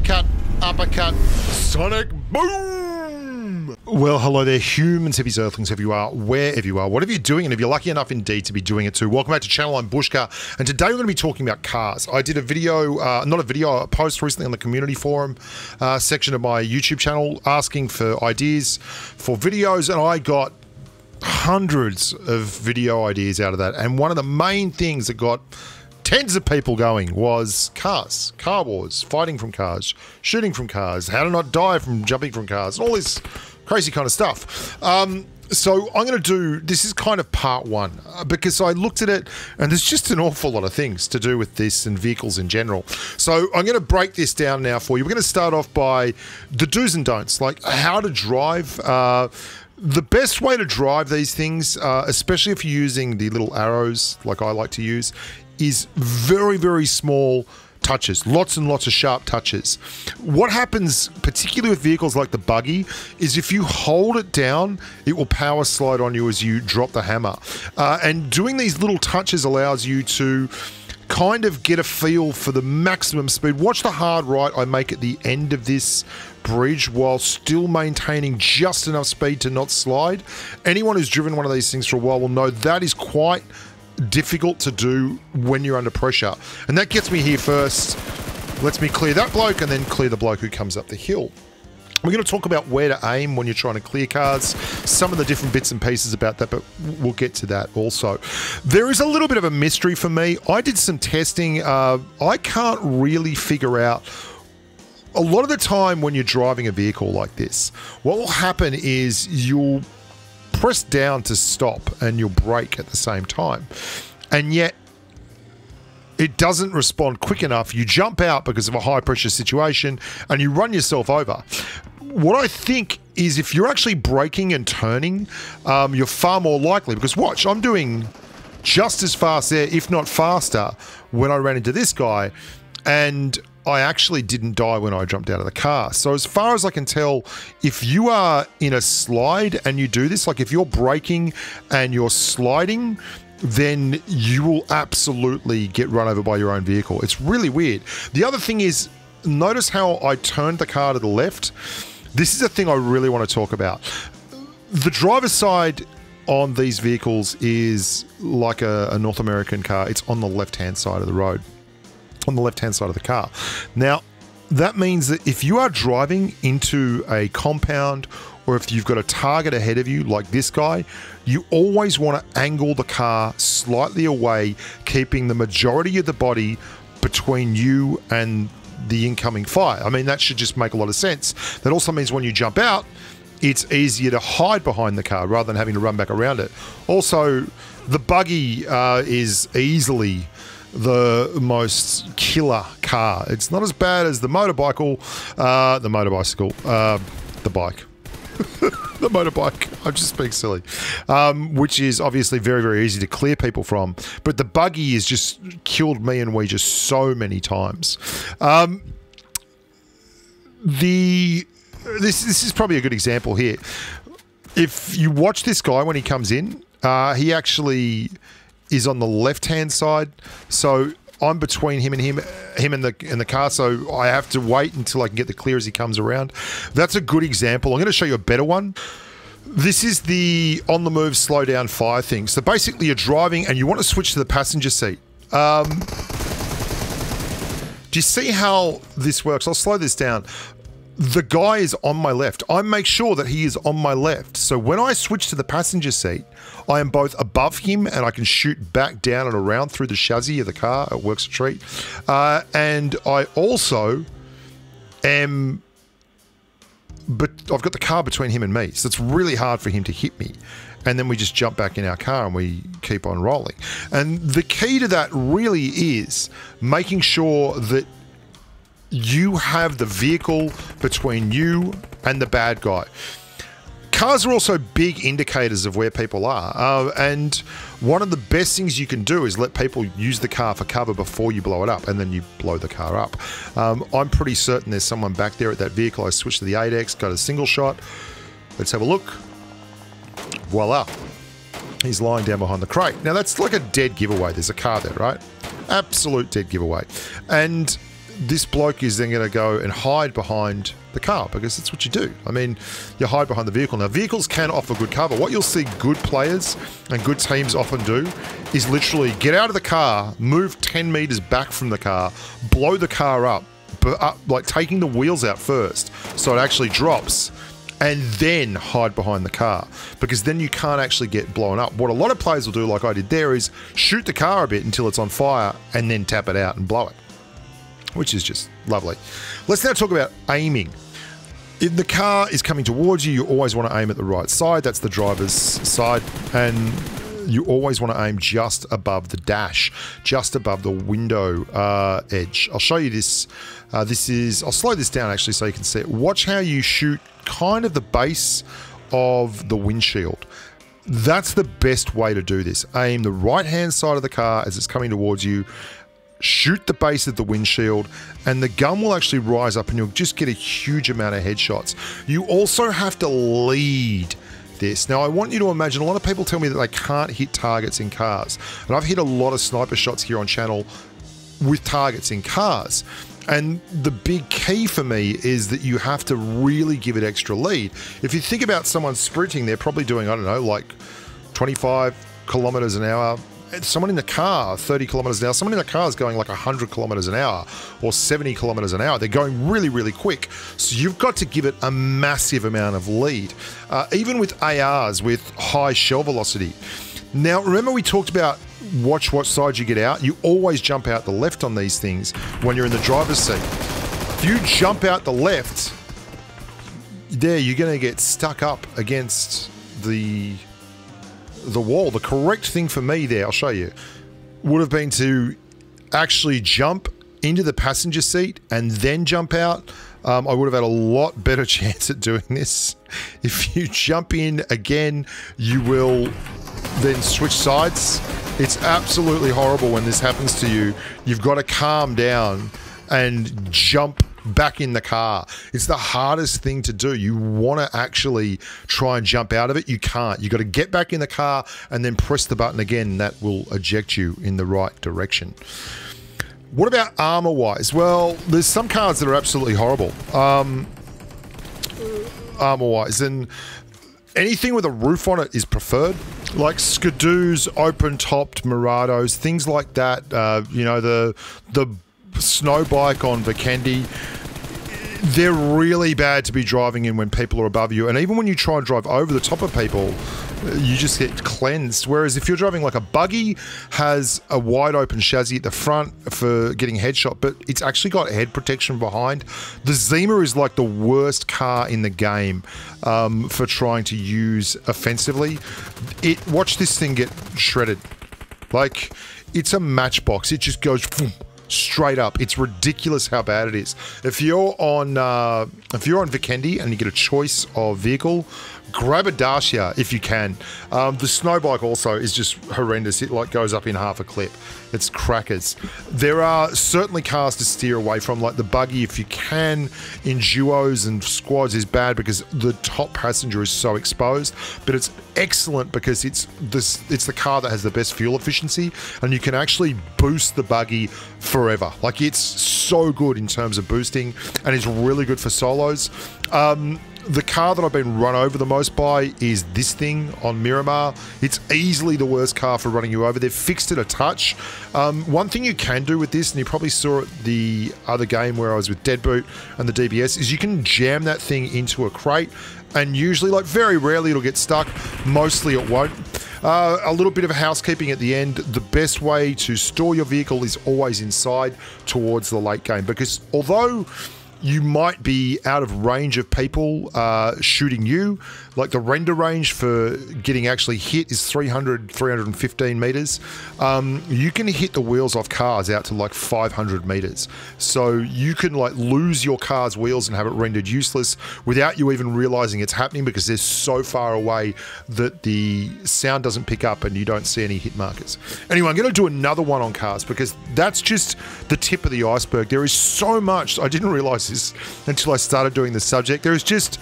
uppercut, uppercut, sonic boom! Well, hello there, humans, heavies, earthlings, wherever you are, wherever you are, whatever you're doing, and if you're lucky enough indeed to be doing it too. Welcome back to the channel, I'm Bushka, and today we're going to be talking about cars. I did a video, a post recently on the community forum section of my YouTube channel asking for ideas for videos, and I got hundreds of video ideas out of that, and one of the main things that got tens of people going was cars, car wars, fighting from cars, shooting from cars, how to not die from jumping from cars, all this crazy kind of stuff. So I'm going to do, this is kind of part one, because I looked at it and there's just an awful lot of things to do with this and vehicles in general. So I'm going to break this down now for you. We're going to start off by the do's and don'ts, like how to drive. The best way to drive these things, especially if you're using the little arrows like I like to use, is very, very small touches, lots and lots of sharp touches. What happens, particularly with vehicles like the Buggy, is if you hold it down, it will power slide on you as you drop the hammer. And doing these little touches allows you to kind of get a feel for the maximum speed. Watch the hard right I make at the end of this bridge while still maintaining just enough speed to not slide. Anyone who's driven one of these things for a while will know that is quite difficult to do when you're under pressure. And that gets me here first, lets me clear that bloke and then clear the bloke who comes up the hill. We're going to talk about where to aim when you're trying to clear cars, some of the different bits and pieces about that, but we'll get to that also. There is a little bit of a mystery for me. I did some testing. I can't really figure out, a lot of the time when you're driving a vehicle like this, what will happen is you'll press down to stop and you'll brake at the same time, and yet it doesn't respond quick enough. You jump out because of a high pressure situation and you run yourself over. What I think is if you're actually braking and turning, you're far more likely, because watch, I'm doing just as fast there, if not faster, when I ran into this guy, and I actually didn't die when I jumped out of the car. So as far as I can tell, if you are in a slide and you do this, like if you're braking and you're sliding, then you will absolutely get run over by your own vehicle. It's really weird. The other thing is, notice how I turned the car to the left. This is a thing I really want to talk about. The driver's side on these vehicles is like a North American car. It's on the left-hand side of the road, on the left-hand side of the car. Now, that means that if you are driving into a compound or if you've got a target ahead of you, like this guy, you always want to angle the car slightly away, keeping the majority of the body between you and the incoming fire. I mean, that should just make a lot of sense. That also means when you jump out, it's easier to hide behind the car rather than having to run back around it. Also, the Buggy is easily the most killer car. It's not as bad as the motorbicycle, the bike. The motorbike, I'm just being silly, which is obviously very, very easy to clear people from. But the Buggy has just killed me and we just so many times. This is probably a good example here. If you watch this guy when he comes in, he actually is on the left-hand side, so I'm between him and the car, so I have to wait until I can get the clear as he comes around. That's a good example. I'm going to show you a better one. This is the on-the-move, slow-down, fire thing. So basically you're driving and you want to switch to the passenger seat. Do you see how this works? I'll slow this down. The guy is on my left. I make sure that he is on my left. So when I switch to the passenger seat, I am both above him and I can shoot back down and around through the chassis of the car. It works a treat. And I also am, but I've got the car between him and me. So it's really hard for him to hit me. And then we just jump back in our car and we keep on rolling. And the key to that really is making sure that you have the vehicle between you and the bad guy. Cars are also big indicators of where people are, and one of the best things you can do is let people use the car for cover before you blow it up, and then you blow the car up. I'm pretty certain there's someone back there at that vehicle. I switched to the 8X, got a single shot. Let's have a look. Voila. He's lying down behind the crate. Now that's like a dead giveaway. There's a car there, right? Absolute dead giveaway. And this bloke is then going to go and hide behind the car, because that's what you do. I mean, you hide behind the vehicle. Now, vehicles can offer good cover. What you'll see good players and good teams often do is literally get out of the car, move 10 meters back from the car, blow the car up, like taking the wheels out first so it actually drops, and then hide behind the car, because then you can't actually get blown up. What a lot of players will do, like I did there, is shoot the car a bit until it's on fire and then tap it out and blow it, which is just lovely. Let's now talk about aiming. If the car is coming towards you, you always want to aim at the right side. That's the driver's side. And you always want to aim just above the dash, just above the window edge. I'll show you this. I'll slow this down actually so you can see it. Watch how you shoot kind of the base of the windshield. That's the best way to do this. Aim the right-hand side of the car as it's coming towards you. Shoot the base of the windshield, and the gun will actually rise up and you'll just get a huge amount of headshots. You also have to lead this. Now, I want you to imagine, a lot of people tell me that they can't hit targets in cars, and I've hit a lot of sniper shots here on channel with targets in cars. And the big key for me is that you have to really give it extra lead. If you think about someone sprinting, they're probably doing, I don't know, like 25 kilometers an hour. Someone in the car, 30 kilometers an hour. Someone in the car is going like 100 kilometers an hour or 70 kilometers an hour. They're going really, really quick. So you've got to give it a massive amount of lead, even with ARs with high shell velocity. Now, remember we talked about watch what side you get out. You always jump out the left on these things when you're in the driver's seat. If you jump out the left, there you're going to get stuck up against the wall. The correct thing for me there, I'll show you, would have been to actually jump into the passenger seat and then jump out. I would have had a lot better chance at doing this. If you jump in again, you will then switch sides. It's absolutely horrible when this happens to you. You've got to calm down and jump back in the car. It's the hardest thing to do. You want to actually try and jump out of it. You can't. You got to get back in the car and then press the button again. That will eject you in the right direction. What about armor wise? Well, there's some cars that are absolutely horrible armor wise, and anything with a roof on it is preferred, like Skidoos, open-topped Murados, things like that. You know, the snow bike on Vikendi, they're really bad to be driving in when people are above you, and even when you try and drive over the top of people, you just get cleansed. Whereas if you're driving like a Buggy, has a wide open chassis at the front for getting headshot, but it's actually got head protection behind. The Zima is like the worst car in the game for trying to use offensively. Watch this thing get shredded. Like, it's a matchbox. It just goes straight up. It's ridiculous how bad it is. If you're on Vikendi and you get a choice of vehicle, grab a Dacia if you can. The snow bike also is just horrendous. It like goes up in half a clip. It's crackers. There are certainly cars to steer away from, like the Buggy, if you can, in duos and squads, is bad because the top passenger is so exposed, but it's excellent because it's the car that has the best fuel efficiency, and you can actually boost the Buggy forever. Like, it's so good in terms of boosting, and it's really good for solos. The car that I've been run over the most by is this thing on Miramar. It's easily the worst car for running you over. They've fixed it a touch. One thing you can do with this, and you probably saw it the other game where I was with Deadboot and the DBS, is you can jam that thing into a crate, and usually, like very rarely, it'll get stuck. Mostly it won't. A little bit of housekeeping at the end. The best way to store your vehicle is always inside towards the late game, because although you might be out of range of people shooting you, like the render range for getting actually hit is 300, 315 meters. You can hit the wheels off cars out to like 500 meters. So you can like lose your car's wheels and have it rendered useless without you even realizing it's happening, because they're so far away that the sound doesn't pick up and you don't see any hit markers. Anyway, I'm going to do another one on cars because that's just the tip of the iceberg. There is so much. I didn't realize this until I started doing this subject. There is just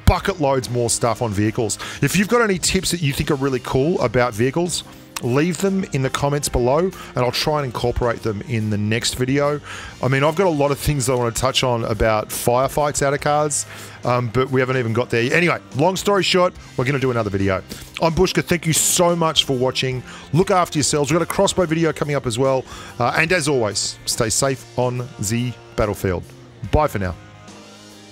bucket loads more stuff on vehicles. If you've got any tips that you think are really cool about vehicles, leave them in the comments below and I'll try and incorporate them in the next video. I mean, I've got a lot of things that I want to touch on about firefights out of cards, but we haven't even got there yet. Anyway, long story short, we're going to do another video. I'm Bushka. Thank you so much for watching. Look after yourselves. We've got a crossbow video coming up as well. And as always, stay safe on the battlefield. Bye for now.